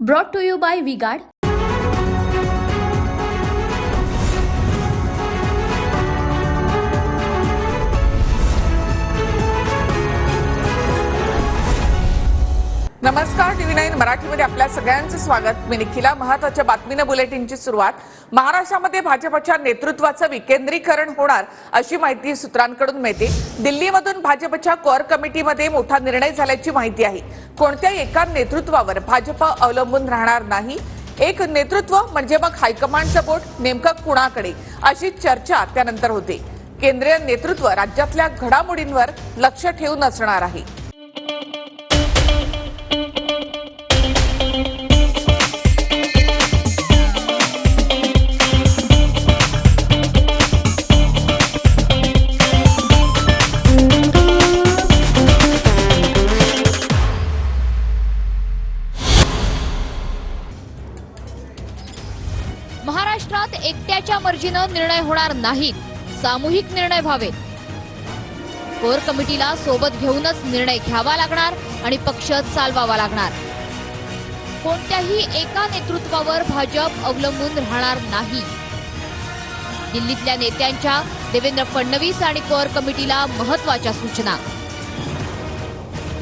Brought to you by V-Guard. नमस्कार, TV9 मराठीमध्ये आपल्या सगळ्यांचं स्वागत. मी निखिला. महत्त्वाच्या बातमीनं बुलेटिनची सुरुवात. महाराष्ट्रामध्ये भाजपच्या नेतृत्वाचं विकेंद्रीकरण होणार अशी माहिती सूत्रांकडून मिळते. दिल्लीमधून भाजपच्या कोअर कमिटीमध्ये मोठा निर्णय झाल्याची माहिती आहे. कोणत्याही एका नेतृत्वावर भाजप अवलंबून राहणार नाही. एक नेतृत्व म्हणजे मग हायकमांडचं बोट नेमकं कुणाकडे, अशी चर्चा त्यानंतर होते. केंद्रीय नेतृत्व राज्यातल्या घडामोडींवर लक्ष ठेवून असणार आहे. महाराष्ट्रात एकट्याच्या मर्जीनं निर्णय होणार नाहीत, सामूहिक निर्णय व्हावेत. कोर कमिटीला सोबत घेऊनच निर्णय घ्यावा लागणार आणि पक्ष चालवावा लागणार. कोणत्याही एका नेतृत्वावर भाजप अवलंबून राहणार नाही. दिल्लीतल्या नेत्यांच्या देवेंद्र फडणवीस आणि कोर कमिटीला महत्त्वाच्या सूचना.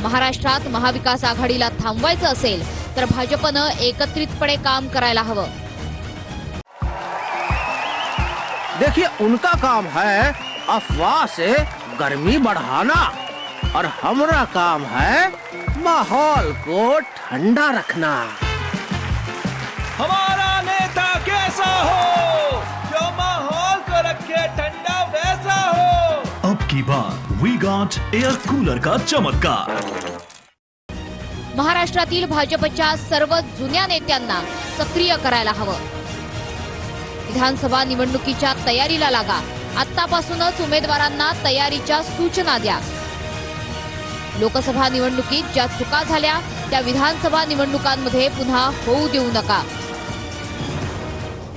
महाराष्ट्रात महाविकास आघाडीला थांबवायचं असेल तर भाजपनं एकत्रितपणे काम करायला हवं. देखिए, उनका काम है अफवाह से गर्मी बढ़ाना और हमारा काम है माहौल को ठंडा रखना. हमारा नेता कैसा हो जो माहौल को रखे ठंडा वैसा हो. अब की बार वी गॉट एयर कूलर का चमत्कार. महाराष्ट्रातील भाजपच्या सर्व जुन्या नेत्यांना सक्रिय करायला हवं. विधानसभा निवडणुकीच्या तयारीला लागा. आतापासूनच उमेदवारांना तयारीच्या सूचना द्या. लोकसभा निवडणुकीत ज्या चुका झाल्या त्या विधानसभा निवडणुकांमध्ये पुन्हा होऊ देऊ नका.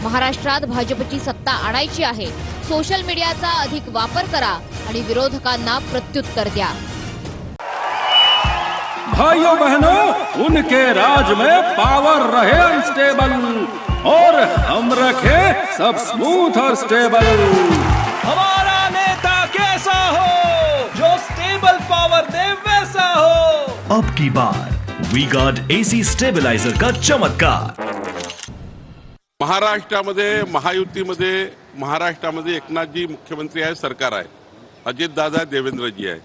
महाराष्ट्रात भाजपची सत्ता आणायची आहे. सोशल मीडियाचा अधिक वापर करा आणि विरोधकांना प्रत्युत्तर द्या. भाइयों बहनों, उनके राज में पावर रहे अनस्टेबल और हम रखे सब स्मूथ और स्टेबल. हमारा नेता कैसा हो जो स्टेबल पावर दे वैसा हो. अब की बार वी गॉट एसी स्टेबलाइजर का चमत्कार. महाराष्ट्रामध्ये एकनाथजी मुख्यमंत्री आहे, सरकार आहे. अजितदादा, देवेंद्रजी आहे.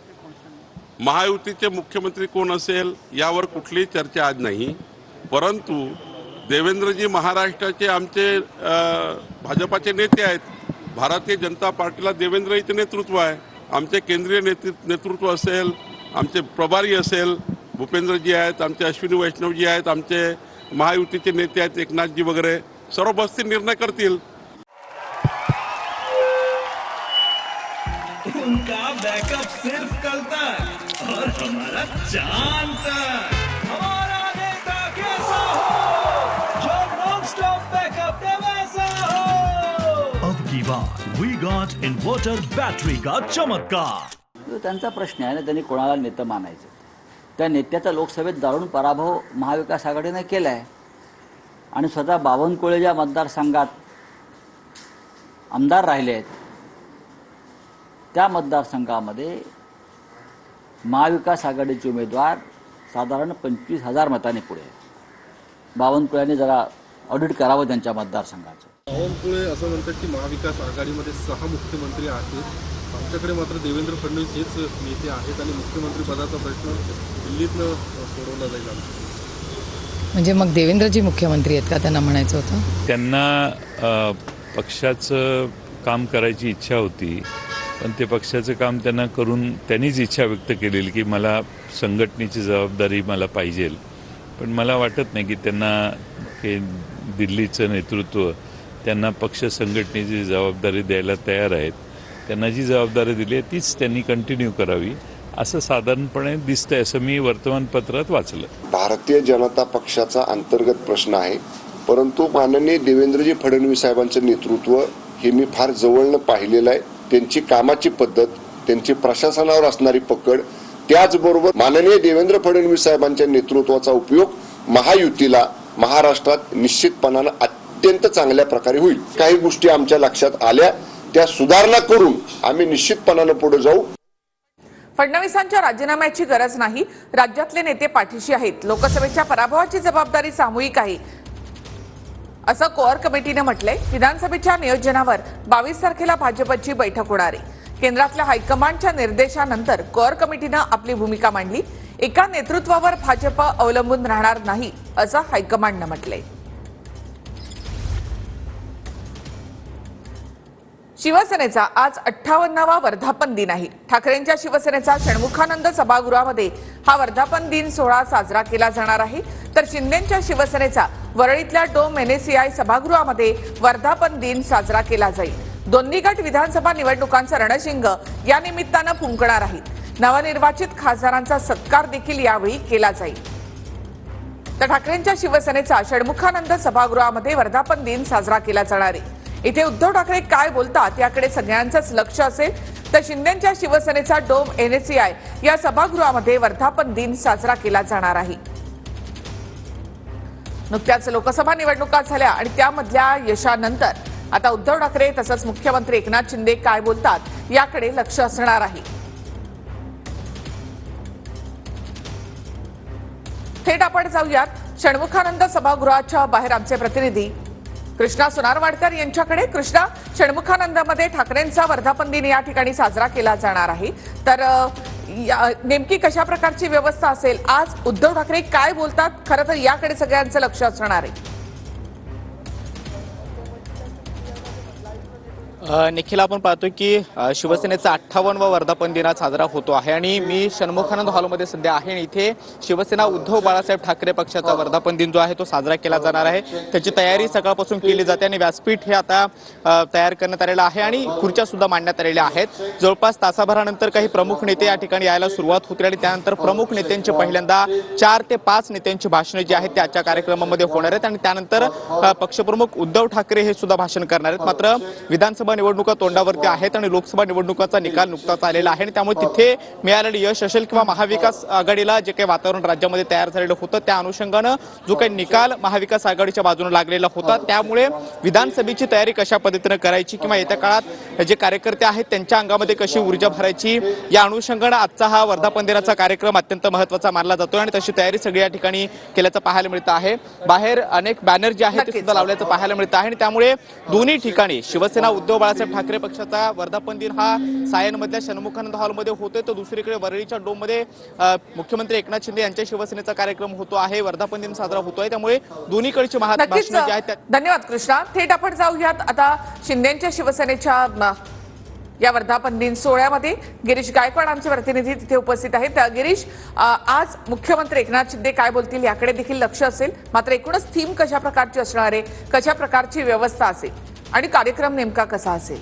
महायुतीचे मुख्यमंत्री कोण असेल यावर कुठलीही चर्चा आज नाही. परंतु देवेंद्रजी महाराष्ट्राचे आमचे भाजपाचे नेते आहेत. भारतीय जनता पार्टीला देवेंद्रजीचे नेतृत्व आहे. आमचे केंद्रीय नेतृत्व असेल, आमचे प्रभारी असेल, भूपेंद्रजी आहेत, आमचे अश्विनी वैष्णवजी आहेत, आमचे महायुतीचे नेते आहेत, एकनाथजी वगैरे सर्व बसतील, निर्णय करतील. उनका बैकअप सिर्फ कल तक और हमारा चांद तक. हमारा नेता कैसा हो जो नॉन स्टॉप बैकअप दे वैसा हो. अब की बार वी गॉट इन्वर्टर बैटरी का चमत्कार. त्यांचा प्रश्न आहे ना, त्यांनी कोणाला नेता मानायचं. त्या नेत्याचा लोकसभेत दारुण पराभव महाविकास आघाडीने केला आहे आणि स्वतः बावनकुळे ज्या मतदारसंघात आमदार राहिले आहेत त्या मतदारसंघामध्ये महाविकास आघाडीचे उमेदवार साधारण 25,000 मतांनी पुढे आहेत. बावनकुळेने जरा ऑडिट करावं त्यांच्या मतदारसंघाचं. बावनकुळे असं म्हणतात की महाविकास आघाडीमध्ये 6 मुख्यमंत्री आहेत. आमच्याकडे मात्र देवेंद्र फडणवीस हेच नेते आहेत आणि मुख्यमंत्री पदाचा प्रश्न दिल्लीतनं सोडवला जाईल. म्हणजे मग देवेंद्रजी मुख्यमंत्री आहेत का, त्यांना म्हणायचं होतं? त्यांना पक्षाचं काम करायची इच्छा होती, पण ते पक्षाचं काम त्यांना करून त्यांनीच इच्छा व्यक्त केलेली की मला संघटनेची जबाबदारी मला पाहिजे. पण मला वाटत नाही की त्यांना हे दिल्लीचं नेतृत्व त्यांना पक्ष संघटनेची जबाबदारी द्यायला तयार आहेत. त्यांना जी जबाबदारी दिली आहे तीच त्यांनी कंटिन्यू करावी असं साधारणपणे दिसतंय, असं मी वर्तमानपत्रात वाचलं. भारतीय जनता पक्षाचा अंतर्गत प्रश्न आहे, परंतु माननीय देवेंद्रजी फडणवीस साहेबांचं नेतृत्व हे मी फार जवळनं पाहिलेलं आहे. त्यांची कामाची पद्धत, त्यांची प्रशासनावर असणारी पकड, त्याचबरोबर माननीय देवेंद्र फडणवीस साहेबांच्या नेतृत्वाचा उपयोग महायुतीला महाराष्ट्रात निश्चितपणानं अत्यंत चांगल्या प्रकारे होईल. काही गोष्टी आमच्या लक्षात आल्या, त्या सुधारणा करून आम्ही निश्चितपणानं पुढे जाऊ. फडणवीसांच्या राजीनाम्याची गरज नाही, राज्यातले नेते पाठीशी आहेत. लोकसभेच्या पराभवाची जबाबदारी सामूहिक आहे असं कोअर कमिटीने म्हटलंय. विधानसभेच्या नियोजनावर 22 तारखेला भाजपची बैठक होणार आहे. केंद्रातल्या हायकमांडच्या निर्देशानंतर कोअर कमिटीनं आपली भूमिका मांडली. एका नेतृत्वावर भाजप अवलंबून राहणार नाही असं हायकमांडनं म्हटलंय. शिवसेनेचा आज 58वा वर्धापन दिन आहे. ठाकरेंच्या शिवसेनेचा षण्मुखानंद सभागृहामध्ये हा वर्धापन दिन सोहळा साजरा केला जाणार आहे. तर शिंदेच्या शिवसेनेचा वरळीतल्या डोम NACI सभागृहामध्ये वर्धापन दिन साजरा केला जाईल. दोन्ही गट विधानसभा निवडणुकांचं रणशिंग या निमित्तानं फुंकणार आहेत. नवनिर्वाचित खासदारांचा सत्कार देखील यावेळी केला जाईल. तर ठाकरेंच्या शिवसेनेचा षण्मुखानंद सभागृहामध्ये वर्धापन दिन साजरा केला जाणार आहे. इथे उद्धव ठाकरे काय बोलतात याकडे सगळ्यांचंच लक्ष असेल. तर शिंदेच्या शिवसेनेचा डोम NACI या सभागृहामध्ये वर्धापन दिन साजरा केला जाणार आहे. नुकत्याच लोकसभा निवडणुका झाल्या आणि त्यामधल्या यशानंतर आता उद्धव ठाकरे तसंच मुख्यमंत्री एकनाथ शिंदे काय बोलतात याकडे लक्ष असणार आहे. थेट आपण जाऊयात षण्मुखानंद सभागृहाच्या बाहेर आमचे प्रतिनिधी कृष्णा सोनारवाडकर यांच्याकडे. कृष्णा, षण्मुखानंदमध्ये ठाकरेंचा वर्धापन दिन या ठिकाणी साजरा केला जाणार आहे. तर नेमकी कशा प्रकारची व्यवस्था असेल, आज उद्धव ठाकरे काय बोलतात, खरं तर याकडे सगळ्यांचं लक्ष असणार आहे. निखिल, आपण पाहतोय की शिवसेनेचा 58वा वर्धापन दिन साजरा होतो आहे आणि मी षण्मुखानंद हॉलमध्ये सध्या आहे आणि इथे शिवसेना उद्धव बाळासाहेब ठाकरे पक्षाचा वर्धापन दिन जो आहे तो साजरा केला जाणार आहे. त्याची तयारी सकाळपासून केली जाते आणि व्यासपीठ हे आता तयार करण्यात आलेलं आहे आणि खुर्च्या सुद्धा मांडण्यात आलेल्या आहेत. जवळपास तासाभरानंतर काही प्रमुख नेते या ठिकाणी यायला सुरुवात होते आणि त्यानंतर प्रमुख नेत्यांची पहिल्यांदा 4 ते 5 नेत्यांची भाषणे जी आहेत त्याच्या कार्यक्रमामध्ये होणार आहेत आणि त्यानंतर पक्षप्रमुख उद्धव ठाकरे हे सुद्धा भाषण करणार आहेत. मात्र विधानसभा निवडणुका तोंडावरती आहेत आणि लोकसभा निवडणुकाचा निकाल नुकताच आलेला आहे आणि त्यामुळे तिथे मिळालेले यश असेल किंवा महाविकास आघाडीला जे काही वातावरण राज्यामध्ये तयार झालेलं होतं त्या अनुषंगानं जो काही निकाल महाविकास आघाडीच्या बाजूने लागलेला होता त्यामुळे विधानसभेची तयारी कशा पद्धतीने करायची किंवा येत्या काळात जे कार्यकर्ते आहेत त्यांच्या अंगामध्ये कशी ऊर्जा भरायची या अनुषंगानं आजचा हा वर्धापन दिनाचा कार्यक्रम अत्यंत महत्त्वाचा मानला जातो आणि तशी तयारी सगळी या ठिकाणी केल्याचं पाहायला मिळतं आहे. बाहेर अनेक बॅनर जे आहेत ते सुद्धा लावल्याचं पाहायला मिळतं आहे आणि त्यामुळे दोन्ही ठिकाणी शिवसेना उद्धव बाळासाहेब ठाकरे पक्षाचा वर्धापन दिन हा सायनमधल्या षण्मुखानंद हॉलमध्ये होतोय तर दुसरीकडे वरळीच्या डोममध्ये मुख्यमंत्री एकनाथ शिंदे यांच्या शिवसेनेचा कार्यक्रम होतो आहे. वर्धापन दिन साजरा होतोय त्यामुळे दोन्हीकडची भाषणे जी आहेत. धन्यवाद कृष्णा. थेट आपण जाऊयात आता शिंदेच्या शिवसेनेच्या या वर्धापन दिन सोहळ्यामध्ये. गिरीश गायकवाड आमचे प्रतिनिधी तिथे उपस्थित आहेत. गिरीश, आज मुख्यमंत्री एकनाथ शिंदे काय बोलतील याकडे देखील लक्ष असेल. मात्र एकूणच थीम कशा प्रकारची असणार आहे, कशा प्रकारची व्यवस्था असेल आणि कार्यक्रम नेमका कसा असेल?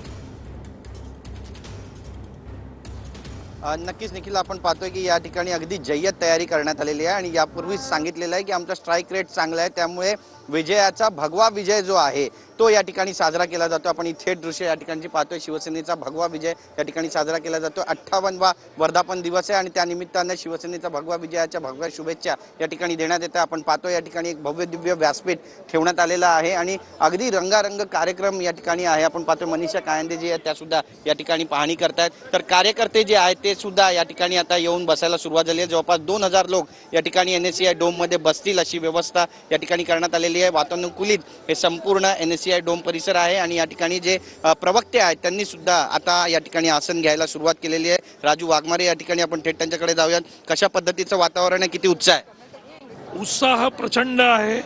नक्कीच निखिल, आपण पाहतोय की या ठिकाणी अगदी जय्यत तयारी करण्यात आलेली आहे आणि यापूर्वीच सांगितलेलं आहे की आमचा स्ट्राईक रेट चांगला आहे त्यामुळे विजयाचा भगवा विजय जो आहे तो या ठिकाणी साजरा केला जातो. आपण ही थेट दृश्य या ठिकाणी पाहतोय. शिवसेनेचा भगवा विजय या ठिकाणी साजरा केला जातो. 58वा वर्धापन दिवस आहे आणि त्या निमित्तानं शिवसेनेचा भगवा विजयाच्या भगव्या शुभेच्छा या ठिकाणी देण्यात येतात. आपण पाहतोय या ठिकाणी एक भव्य दिव्य व्यासपीठ ठेवण्यात आलेलं आहे आणि अगदी रंगारंग कार्यक्रम या ठिकाणी आहे. आपण पाहतोय मनीषा कायंदे जी आहेत त्या सुद्धा या ठिकाणी पाहणी करतायत. तर कार्यकर्ते जे आहेत ते सुद्धा या ठिकाणी आता येऊन बसायला सुरुवात झाली आहे. जवळपास 2000 लोक या ठिकाणी NACI डोममध्ये बसतील अशी व्यवस्था या ठिकाणी करण्यात आलेली आहे. वातानुकूलित हे संपूर्ण NACI डोम परिसर आहे आणि या ठिकाणी जे प्रवक्ते आहेत त्यांनी सुद्धा आता या ठिकाणी आसन घ्यायला सुरुवात केलेली आहे. राजू वाघमारे या ठिकाणी आपण थेट त्यांच्याकडे जाऊयात. कशा पद्धतीचं वातावरण आहे, किती उत्साह आहे? उत्साह प्रचंड आहे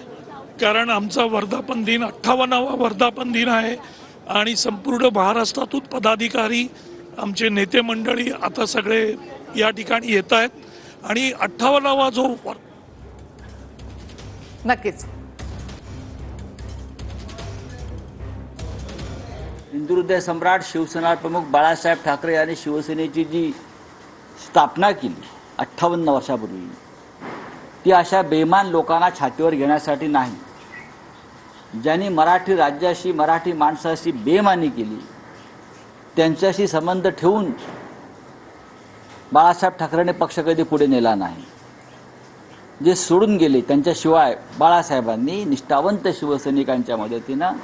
कारण आमचा वर्धापन दिन 58वा वर्धापन दिन आहे आणि संपूर्ण महाराष्ट्रातून पदाधिकारी आमचे नेते मंडळी आता सगळे या ठिकाणी येत आहेत आणि 58वा जो नक्कीच हिंदुहृदय सम्राट शिवसेना प्रमुख बाळासाहेब ठाकरे यांनी शिवसेनेची जी स्थापना केली 58 वर्षापूर्वी ती अशा बेमान लोकांना छातीवर घेण्यासाठी नाही, ज्यांनी मराठी राज्याशी मराठी माणसाशी बेमानी केली त्यांच्याशी संबंध ठेवून बाळासाहेब ठाकरेंनी पक्ष कधी पुढे नेला नाही. जे सोडून गेले त्यांच्याशिवाय बाळासाहेबांनी निष्ठावंत शिवसैनिकांच्या मदतीनं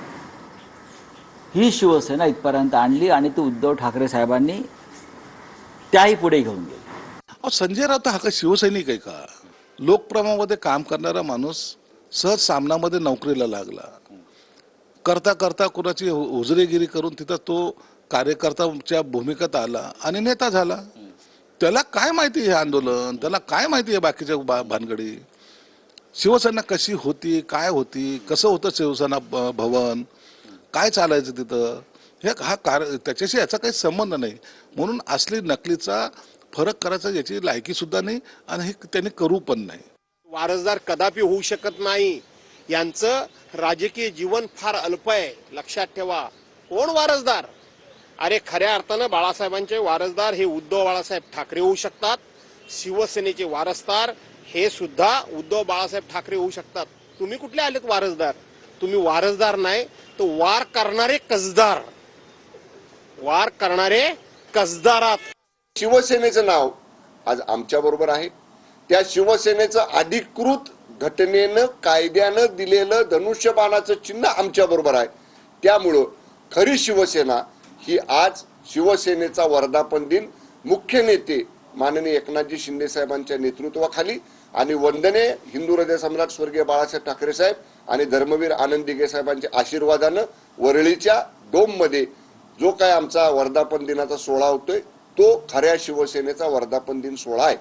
ही शिवसेना इथपर्यंत आणली आणि ती उद्धव ठाकरे साहेबांनी त्याही पुढे घेऊन गेली. संजय राऊत हा का शिवसैनिक आहे का? लोकप्रमामध्ये काम करणारा माणूस सहज सामनामध्ये नोकरीला लागला, करता करता कुणाची हुजरेगिरी करून तिथं तो कार्यकर्त्याच्या भूमिकेत आला आणि नेता झाला. त्याला काय माहिती हे आंदोलन, त्याला काय माहिती आहे बाकीच्या भानगडी? शिवसेना कशी होती, काय होती, कसं होतं शिवसेना भवन, काय चालायचं तिथं, हे त्याच्याशी याचा काही संबंध नाही. म्हणून असली नकलीचा फरक करायचा याची लायकी सुद्धा नाही आणि हे त्यांनी करू पण नाही. वारसदार कदापि होऊ शकत नाही. यांचं राजकीय जीवन फार अल्प आहे, लक्षात ठेवा. कोण वारसदार? अरे खऱ्या अर्थानं बाळासाहेबांचे वारसदार हे उद्धव बाळासाहेब ठाकरे होऊ शकतात. शिवसेनेचे वारसदार हे सुद्धा उद्धव बाळासाहेब ठाकरे होऊ शकतात. तुम्ही कुठले आलेत वारसदार? तुम्ही वारसदार नाही, तो वार करणारे कसदार, वार करणारे कसदारात. शिवसेनेचं नाव आज आमच्या बरोबर आहे. त्या शिवसेनेचं अधिकृत घटनेनं कायद्यानं दिलेलं धनुष्यबाणाचं चिन्ह आमच्या बरोबर आहे. त्यामुळं खरी शिवसेना ही आज शिवसेनेचा वर्धापन दिन मुख्य नेते माननीय एकनाथजी शिंदे साहेबांच्या नेतृत्वाखाली आणि वंदने हिंदू हृदय सम्राट स्वर्गीय बाळासाहेब ठाकरे साहेब आणि धर्मवीर आनंद दिघे साहेबांच्या आशीर्वादानं वरळीच्या डोममध्ये जो काय आमचा वर्धापन दिनाचा सोहळा होतोय तो खऱ्या शिवसेनेचा वर्धापन दिन सोहळा आहे.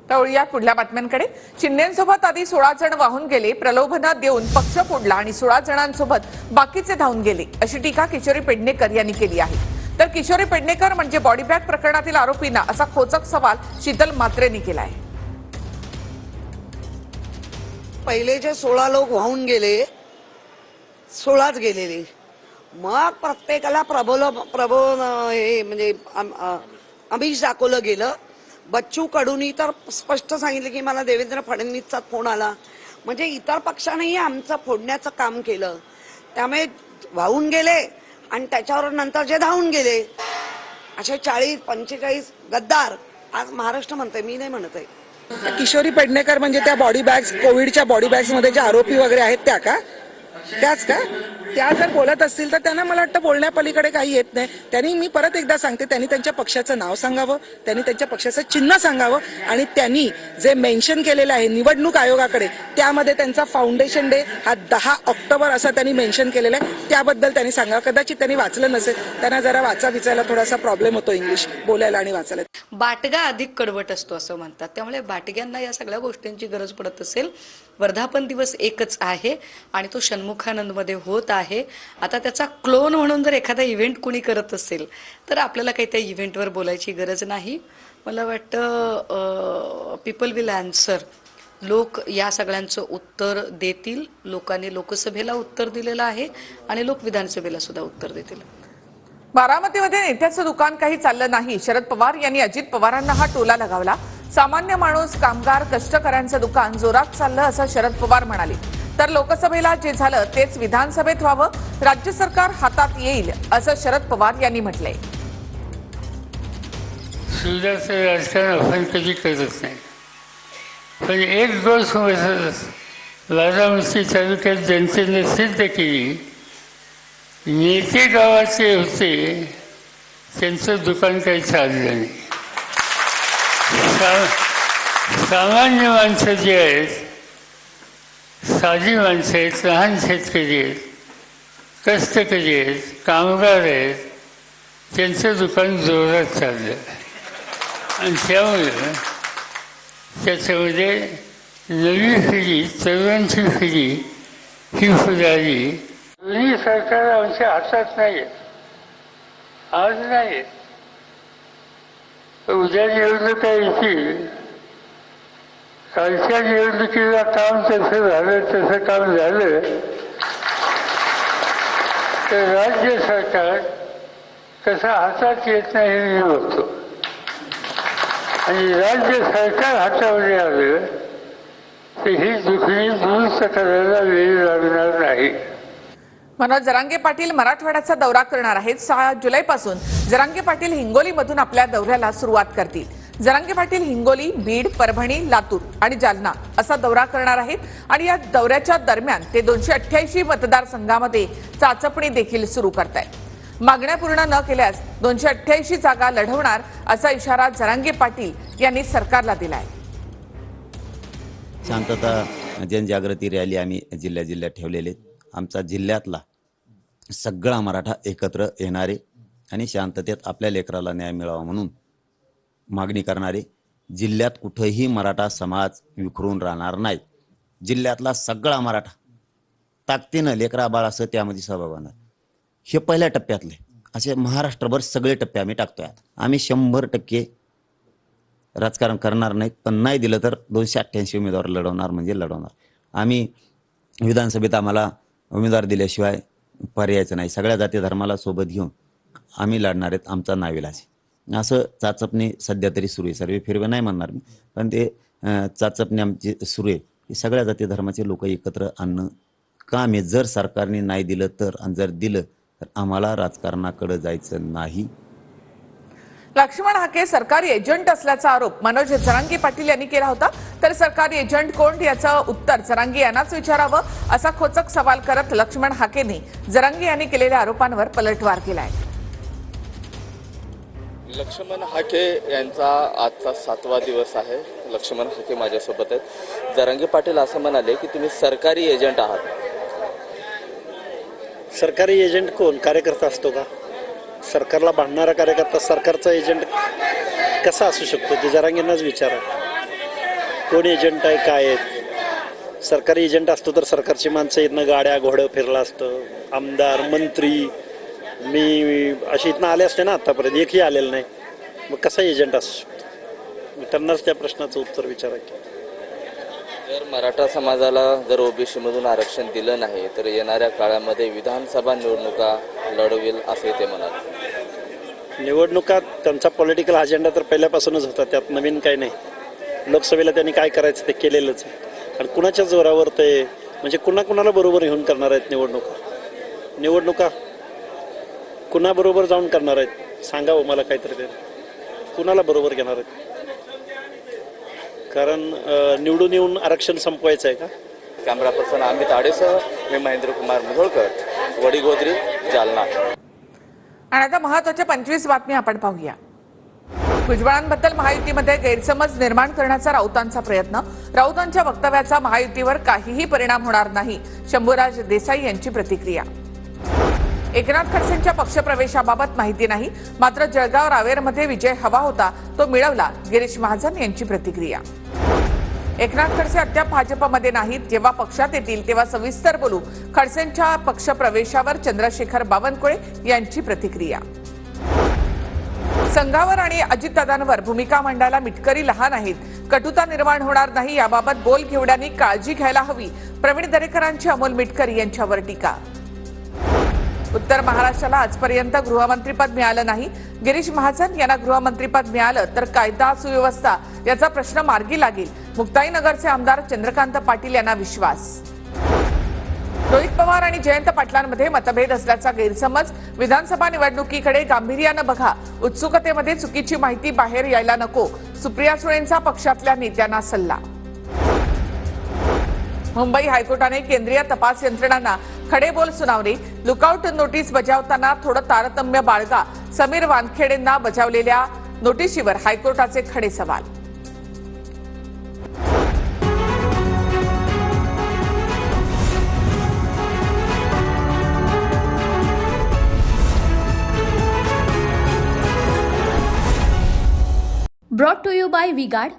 त्यावेळी या पुढल्या बातम्यांकडे. शिंदेसोबत आधी 16 जण वाहून गेले, प्रलोभनं देऊन पक्ष फोडला आणि 16 जणांसोबत बाकीचे धावून गेले, अशी टीका किशोरी पेडणेकर यांनी केली आहे. तर किशोरी पेडणेकर म्हणजे बॉडी बॅग प्रकरणातील आरोपींना असा खोचक सवाल शीतल म्हात्रेंनी केला आहे. पहिले जे 16 लोक वाहून गेले, 16च गेलेले, मग प्रत्येकाला हे म्हणजे आमिष दाखवलं गेलं. बच्चू कडूंनी तर स्पष्ट सांगितलं की मला देवेंद्र फडणवीसचा फोन आला, म्हणजे इतर पक्षानेही आमचं फोडण्याचं काम केलं. त्यामुळे वाहून गेले आणि त्याच्यावर नंतर जे धावून गेले असे 40-45 गद्दार आज महाराष्ट्र म्हणतोय, मी नाही म्हणत आहे. किशोरी पेडणेकर म्हणजे त्या बॉडी बॅग्स, कोविडच्या बॉडी बॅग्स मध्ये जे आरोपी वगैरे आहेत त्या का? त्याच का? त्या जर बोलत असतील तर त्यांना मला वाटतं बोलण्यापलीकडे काही येत नाही. त्यांनी, मी परत एकदा सांगते, त्यांनी त्यांच्या पक्षाचं नाव सांगावं, त्यांनी त्यांच्या पक्षाचं चिन्ह सांगावं आणि त्यांनी जे मेन्शन केलेलं आहे निवडणूक आयोगाकडे, त्यामध्ये त्यांचा फाउंडेशन डे हा 10 ऑक्टोबर असा त्यांनी मेन्शन केलेला आहे, त्याबद्दल त्यांनी सांगावं. कदाचित त्यांनी वाचलं नसेल, त्यांना जरा वाचायला थोडासा प्रॉब्लेम होतो इंग्लिश बोलायला आणि वाचायला. बाटगा अधिक कडवट असतो असं म्हणतात, त्यामुळे बाटग्यांना या सगळ्या गोष्टींची गरज पडत असेल. वर्धापन दिवस एकच आहे आणि तो षण्मुखानंदमध्ये होत आहे. आता त्याचा क्लोन म्हणून जर एखादा इव्हेंट कुणी करत असेल तर आपल्याला काही त्या इव्हेंटवर बोलायची गरज नाही. मला वाटतं पीपल विल आन्सर. लोक या सगळ्यांचं उत्तर देतील. लोकांनी लोकसभेला उत्तर दिलेलं आहे आणि लोक विधानसभेला सुद्धा उत्तर देतील. बारामतीमध्ये नेत्याचं दुकान काही चाललं नाही, शरद पवार यांनी अजित पवारांना हा टोला लगावला. सामान्य माणूस, कामगार, कष्टकऱ्यांचं दुकान जोरात चाललं असं शरद पवार म्हणाले. तर लोकसभेला जे झालं तेच विधानसभेत व्हावं, राज्य सरकार हातात येईल असं शरद पवार यांनी म्हटलंय. सुविधाचं राजकारण आपण कधी करत नाही, पण एक गोष्ट बारामती तालुक्यात जनतेने सिद्ध केली. नेते गावाचे होते, त्यांचं दुकान काही चाललं नाही. सामान्य माणसं जी आहेत, साधी माणसं आहेत, लहान शेतकरी आहेत, कष्टकरी आहेत, कामगार आहेत, त्यांचं दुकान जोरात चाललं आणि त्यामुळे त्याच्यामध्ये नवी पिढी, तरुणांची पिढी ही फुलाली. दोन्ही सरकार आमच्या हातात नाही आहेत, आज नाही. उद्या निवडणुका येतील, कालच्या निवडणुकीला काम तसं झालं, तसं काम झालं तर राज्य सरकार कसं हातात येत नाही हे मी बघतो. आणि राज्य सरकार हातामध्ये आलं तर ही दुखणी दुरुस्त करायला वेळ लागणार नाही. मनोज जरांगे पाटील मराठवाड्याचा दौरा करणार आहेत. 6 जुलैपासून जरांगे पाटील हिंगोलीमधून आपल्या दौऱ्याला सुरुवात करतील. जरांगे पाटील हिंगोली, बीड, परभणी, लातूर आणि जालना असा दौरा करणार आहेत आणि या दौऱ्याच्या दरम्यान ते 288 मतदारसंघामध्ये चाचपणी देखील सुरू करतायत। मागण्या पूर्ण न केल्यास 288 जागा लढवणार असा इशारा जरांगे पाटील यांनी सरकारला दिलाय। शांतता जनजागृती रॅली आम्ही जिल्ह्यात ठेवलेले आहेत। आमचा जिल्ह्यातला सगळा मराठा एकत्र येणारे आणि शांततेत आपल्या लेकराला न्याय मिळावा म्हणून मागणी करणारे, जिल्ह्यात कुठेही मराठा समाज विखरून राहणार नाही। जिल्ह्यातला सगळा मराठा ताकदीनं लेकरा बाळासह त्यामध्ये सहभाग होणार। हे पहिल्या टप्प्यातले असे महाराष्ट्रभर सगळे टप्पे आम्ही टाकतोय। आम्ही 100% राजकारण करणार नाहीत, पण नाही दिलं तर 288 उमेदवार लढवणार म्हणजे लढवणार। आम्ही विधानसभेत आम्हाला उमेदवार दिल्याशिवाय पर्यायचं नाही। सगळ्या जाती धर्माला सोबत घेऊन आम्ही लढणार आहेत, आमचा नाविलाज असं चाचपणी सध्या तरी सुरू आहे। सर्वे फिरवे नाही म्हणणार मी, पण ते चाचपणी आमची सुरू आहे। हे सगळ्या जाती धर्माचे लोक एकत्र आणणं काम आहे। जर सरकारने नाही दिलं तर, आणि जर दिलं तर आम्हाला राजकारणाकडे जायचं नाही। लक्ष्मण हाके सरकारी एजंट असल्याचा आरोप मनोज जरांगे पाटील यांनी केला होता, तर सरकारी एजंट कोण याचं उत्तर जरांगे यांनाच विचारावं असा खोचक सवाल करत लक्ष्मण हाकेंनी जरांगे यांनी केलेल्या आरोपांवर पलटवार केलाय। लक्ष्मण हाके यांचा आजचा 7वा दिवस आहे। लक्ष्मण हाके माझ्यासोबत आहेत। जरांगे पाटील असं म्हणाले की तुम्ही सरकारी एजंट आहात। सरकारी एजंट कोण? कार्यकर्ता असतो का? सरकारला भांडणारा कार्यकर्ता सरकारचा एजंट कसा असू शकतो? ते जरांगेंनाच विचारा, कोण एजंट आहे, काय आहेत? सरकारी एजंट असतो तर सरकारची माणसं इथनं गाड्या घोडं फिरलं असतं। आमदार, मंत्री, मी अशी इथनं आले असते ना, आतापर्यंत एकही आलेलं नाही, मग कसा एजंट असू शकतो? त्यांनाच त्या प्रश्नाचं उत्तर विचारा की जर मराठा समाजाला जर ओबीसी मधून आरक्षण दिलं नाही तर येणाऱ्या काळामध्ये विधानसभा निवडणुका लढवेल असे ते म्हणाले। निवडणुका त्यांचा पॉलिटिकल अजेंडा तर पहिल्यापासूनच होता, त्यात नवीन काही नाही। लोकसभेला त्यांनी काय करायचं ते केलेलंच आहे। आणि कुणाच्या जोरावर ते म्हणजे कुणाला बरोबर घेऊन करणार आहेत निवडणुका कुणाबरोबर जाऊन करणार आहेत? सांगावं मला काहीतरी, ते कुणाला बरोबर घेणार आहेत? कारण निवडून येऊन आरक्षण संपवायचं आहे का? कॅमेरा पर्सन अमित आडेसह मी महेंद्र कुमार मुधोळकर, वडीगोद्री, जालना। आणि आता महत्त्वाच्या 25 बातम्या आपण पाहूया। भुजबळांबद्दल महायुतीमध्ये गैरसमज निर्माण करण्याचा राऊतांचा प्रयत्न, राऊतांच्या वक्तव्याचा महायुतीवर काहीही परिणाम होणार नाही, शंभूराज देसाई यांची प्रतिक्रिया। एकनाथ खडसेंच्या पक्षप्रवेशाबाबत माहिती नाही, मात्र जळगाव रावेरमध्ये विजय हवा होता तो मिळवला, गिरीश महाजन यांची प्रतिक्रिया। एकनाथ खडसे अद्याप भाजपमध्ये नाहीत, जेव्हा पक्षात येतील तेव्हा सविस्तर बोलू, खडसेंच्या पक्षप्रवेशावर चंद्रशेखर बावनकुळे यांची प्रतिक्रिया। संघावर आणि अजितदादांवर भूमिका मांडायला मिटकरी लहान आहेत, कटुता निर्माण होणार नाही याबाबत बोल घेवड्यांनी काळजी घ्यायला हवी, प्रवीण दरेकरांची अमोल मिटकरी यांच्यावर टीका। उत्तर महाराष्ट्राला आजपर्यंत गृहमंत्रीपद मिळालं नाही, गिरीश महाजन यांना गृहमंत्रीपद मिळालं तर कायदा सुव्यवस्था याचा प्रश्न मार्गी लागेल, मुक्ताईनगरचे आमदार चंद्रकांत पाटील यांना विश्वास। रोहित पवार आणि जयंत पाटलांमध्ये मतभेद असल्याचा गैरसमज, विधानसभा निवडणुकीकडे गांभीर्यानं बघा, उत्सुकतेमध्ये चुकीची माहिती बाहेर यायला नको, सुप्रिया सुळेंचा पक्षातल्या नेत्यांना सल्ला। मुंबई हायकोर्टाने केंद्रीय तपास यंत्रणांना खडेबोल सुनावले, लुकआउट नोटीस बजावताना थोडं तारतम्य बाळगा, समीर वानखेडेंना बजावलेल्या नोटीशीवर हायकोर्टाचे खडे सवाल। Brought to you by V-Guard